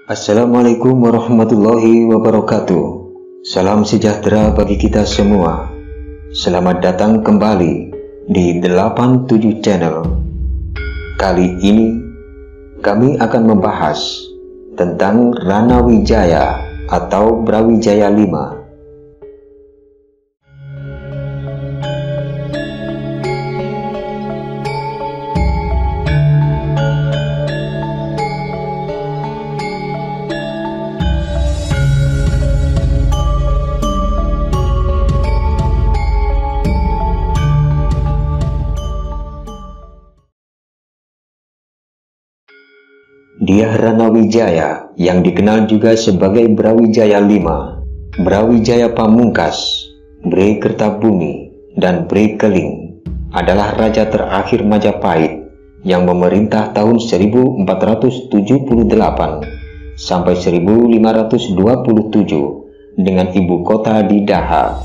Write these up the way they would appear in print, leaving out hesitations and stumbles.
Assalamualaikum warahmatullahi wabarakatuh. Salam sejahtera bagi kita semua. Selamat datang kembali di 87 Channel. Kali ini kami akan membahas tentang Rana Wijaya atau Brawijaya V. Dia Rana Wijaya yang dikenal juga sebagai Brawijaya V, Brawijaya Pamungkas, Bre Kertabumi, dan Bre Keling adalah raja terakhir Majapahit yang memerintah tahun 1478 sampai 1527 dengan ibu kota di Daha.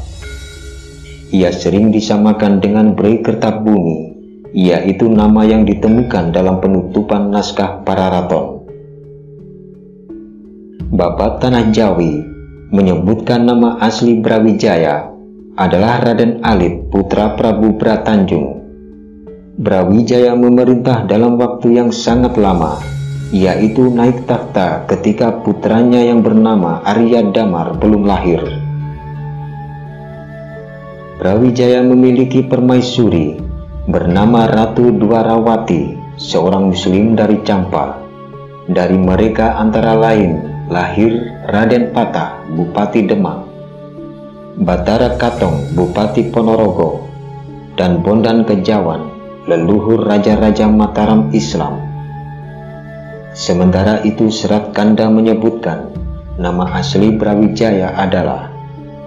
Ia sering disamakan dengan Bre Kertabumi, yaitu nama yang ditemukan dalam penutupan naskah Pararaton. Babat Tanah Jawi menyebutkan nama asli Brawijaya adalah Raden Alit putra Prabu Bratanjung. Brawijaya memerintah dalam waktu yang sangat lama, yaitu naik takhta ketika putranya yang bernama Arya Damar belum lahir. Brawijaya memiliki permaisuri bernama Ratu Dwarawati, seorang muslim dari Campa. Dari mereka antara lain lahir Raden Patah, Bupati Demak, Batara Katong, Bupati Ponorogo, dan Bondan Kejawan, leluhur raja-raja Mataram Islam. Sementara itu Serat Kanda menyebutkan nama asli Brawijaya adalah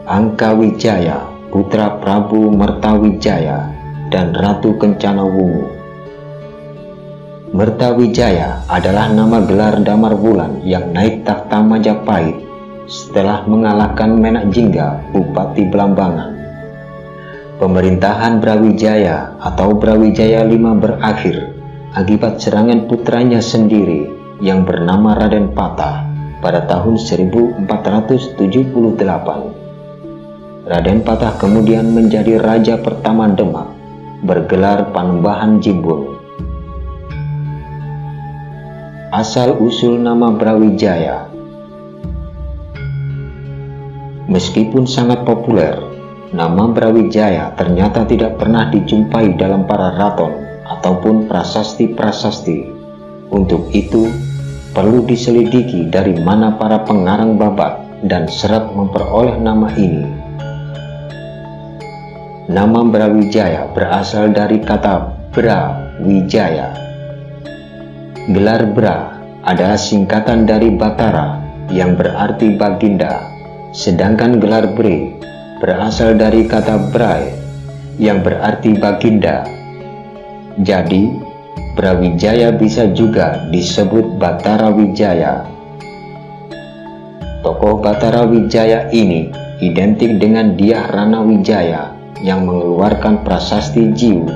Angkawijaya, putra Prabu Mertawijaya dan Ratu Kencana Wungu. Mertawijaya adalah nama gelar Damar Wulan yang naik takhta Majapahit setelah mengalahkan Menak Jingga, Bupati Belambangan. Pemerintahan Brawijaya atau Brawijaya V berakhir akibat serangan putranya sendiri yang bernama Raden Patah pada tahun 1478. Raden Patah kemudian menjadi raja pertama Demak, bergelar Panembahan Jimbun. Asal-usul nama Brawijaya. Meskipun sangat populer, nama Brawijaya ternyata tidak pernah dijumpai dalam para raton ataupun prasasti-prasasti. Untuk itu, perlu diselidiki dari mana para pengarang babat dan serat memperoleh nama ini. Nama Brawijaya berasal dari kata Bra Wijaya. Gelar Bra adalah singkatan dari Batara yang berarti baginda, sedangkan gelar Bre berasal dari kata Brai yang berarti baginda. Jadi, Brawijaya bisa juga disebut Batara Wijaya. Tokoh Batara Wijaya ini identik dengan Dyah Rana Wijaya yang mengeluarkan prasasti Jiwu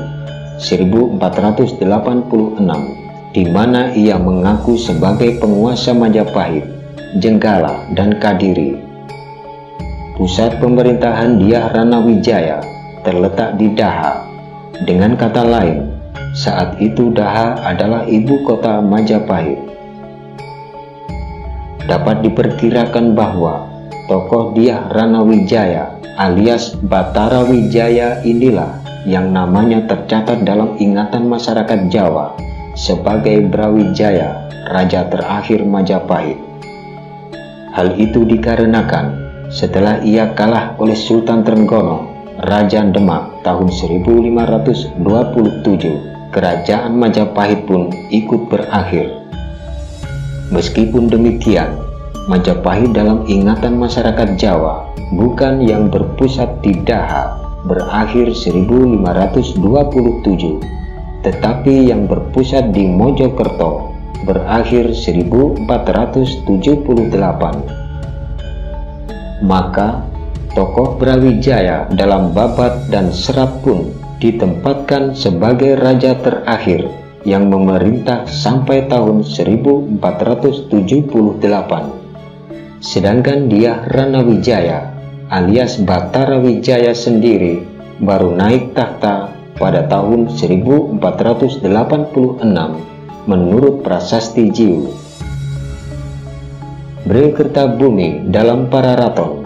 1486, di mana ia mengaku sebagai penguasa Majapahit, Jenggala, dan Kadiri. Pusat pemerintahan Dyah Rana Wijaya terletak di Daha. Dengan kata lain, saat itu Daha adalah ibu kota Majapahit. Dapat diperkirakan bahwa tokoh Dyah Rana Wijaya alias Batara Wijaya inilah yang namanya tercatat dalam ingatan masyarakat Jawa sebagai Brawijaya, raja terakhir Majapahit. Hal itu dikarenakan setelah ia kalah oleh Sultan Trenggono, Raja Demak tahun 1527, kerajaan Majapahit pun ikut berakhir. Meskipun demikian, Majapahit dalam ingatan masyarakat Jawa bukan yang berpusat di Daha berakhir 1527, tetapi yang berpusat di Mojokerto berakhir 1478. Maka tokoh Brawijaya dalam babat dan serat pun ditempatkan sebagai raja terakhir yang memerintah sampai tahun 1478. Sedangkan Dyah Ranawijaya alias Batara Wijaya sendiri baru naik tahta pada tahun 1486 menurut prasasti Jiwu. Bre Kertabumi dalam Pararaton.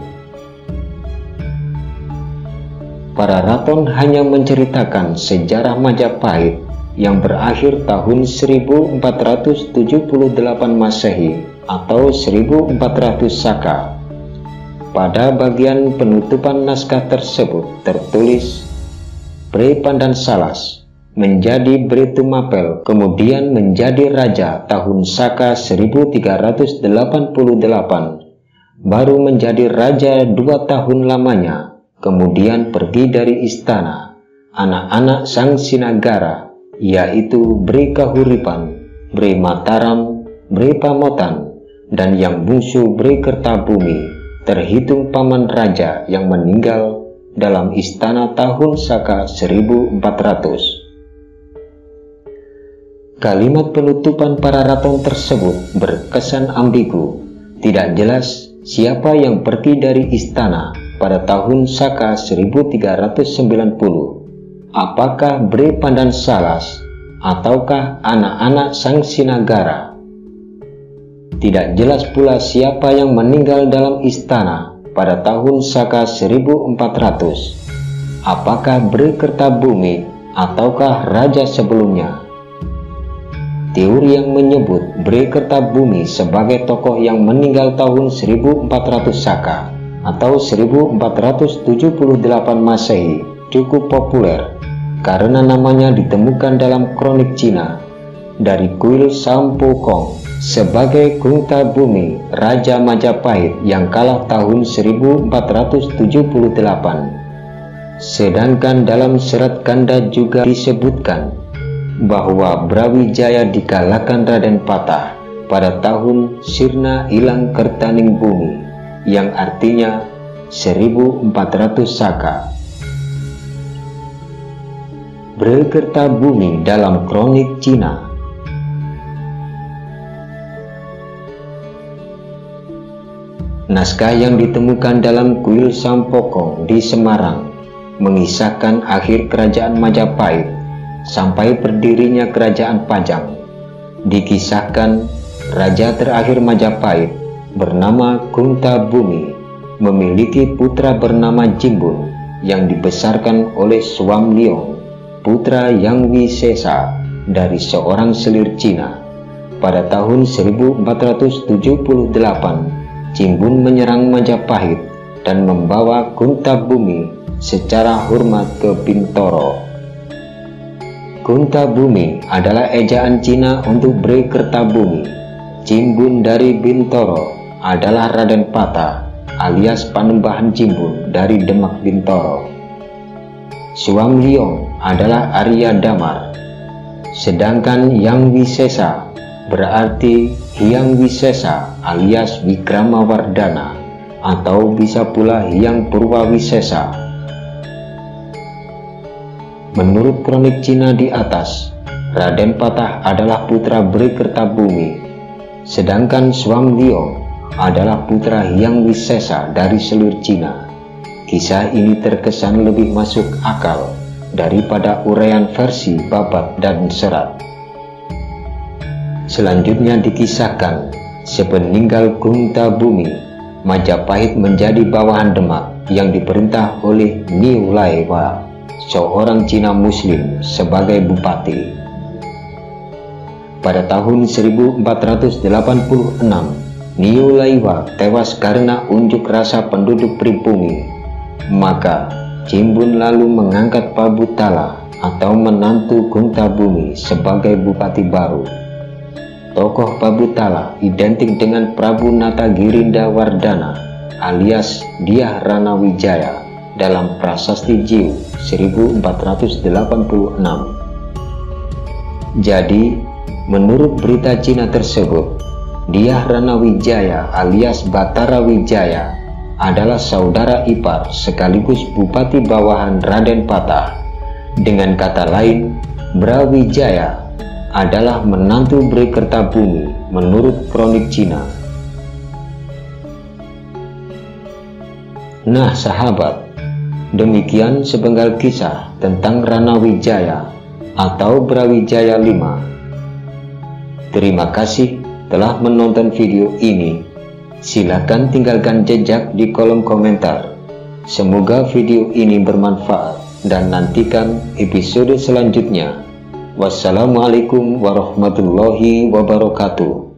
Pararaton hanya menceritakan sejarah Majapahit yang berakhir tahun 1478 Masehi atau 1400 Saka. Pada bagian penutupan naskah tersebut tertulis Bre Pandan Salas menjadi Bre Tumapel, kemudian menjadi raja tahun Saka 1388, baru menjadi raja 2 tahun lamanya, kemudian pergi dari istana. Anak-anak sang Sinagara yaitu Bre Kahuripan, Bre Mataram, Bre Pamotan, dan yang bungsu Bre Kertabumi terhitung paman raja yang meninggal dalam istana tahun Saka 1400. Kalimat penutupan Pararaton tersebut berkesan ambigu. Tidak jelas siapa yang pergi dari istana pada tahun Saka 1390. Apakah Bre Pandan Salas ataukah anak-anak sang Sinagara? Tidak jelas pula siapa yang meninggal dalam istana pada tahun Saka 1400. Apakah Bre Kertabumi ataukah raja sebelumnya? Teori yang menyebut Bre Kertabumi sebagai tokoh yang meninggal tahun 1400 Saka atau 1478 Masehi cukup populer karena namanya ditemukan dalam kronik Cina dari kuil Sampokong sebagai Kertabumi, Raja Majapahit yang kalah tahun 1478. Sedangkan dalam Serat Kanda juga disebutkan bahwa Brawijaya dikalahkan Raden Patah pada tahun Sirna Ilang Kertaning Bumi, yang artinya 1400 Saka. Bre Kertabumi dalam kronik Cina. Naskah yang ditemukan dalam kuil Sampokong di Semarang mengisahkan akhir kerajaan Majapahit sampai berdirinya kerajaan Pajang. Dikisahkan raja terakhir Majapahit bernama Kertabumi memiliki putra bernama Jimbun yang dibesarkan oleh Suam Liong, putra Yang Wisesa dari seorang selir Cina. Pada tahun 1478 Jimbun menyerang Majapahit dan membawa Kertabumi secara hormat ke Bintoro. Kertabumi adalah ejaan Cina untuk Bre Kertabumi. Jimbun dari Bintoro adalah Raden Patah alias Panembahan Jimbun dari Demak Bintoro. Suam Liong adalah Arya Damar. Sedangkan Yang Wisesa berarti Hyang Wisesa alias Wikramawardhana atau bisa pula Hyang Purwawisesa. Menurut kronik Cina di atas, Raden Patah adalah putra Bre Kertabumi, sedangkan Suam Liong adalah putra Hyang Wisesa dari seluruh Cina. Kisah ini terkesan lebih masuk akal daripada uraian versi Babat dan Serat. Selanjutnya dikisahkan, sepeninggal Kertabumi, Majapahit menjadi bawahan Demak yang diperintah oleh Niu Laiwa, seorang Cina Muslim, sebagai bupati. Pada tahun 1486, Niu Laiwa tewas karena unjuk rasa penduduk pribumi. Maka Jimbun lalu mengangkat Pabutala atau menantu Kertabumi sebagai bupati baru. Tokoh Pabutala identik dengan Prabu Natagirinda Wardana alias Dyah Ranawijaya dalam prasasti Jiwu 1486. Jadi, menurut berita Cina tersebut, Dyah Ranawijaya alias Batara Wijaya adalah saudara ipar sekaligus bupati bawahan Raden Patah. Dengan kata lain, Brawijaya adalah menantu Berikertabumi menurut kronik Cina. Nah sahabat, demikian sepenggal kisah tentang Ranawijaya atau Brawijaya V. Terima kasih telah menonton video ini. Silakan tinggalkan jejak di kolom komentar. Semoga video ini bermanfaat dan nantikan episode selanjutnya. Wassalamualaikum warahmatullahi wabarakatuh.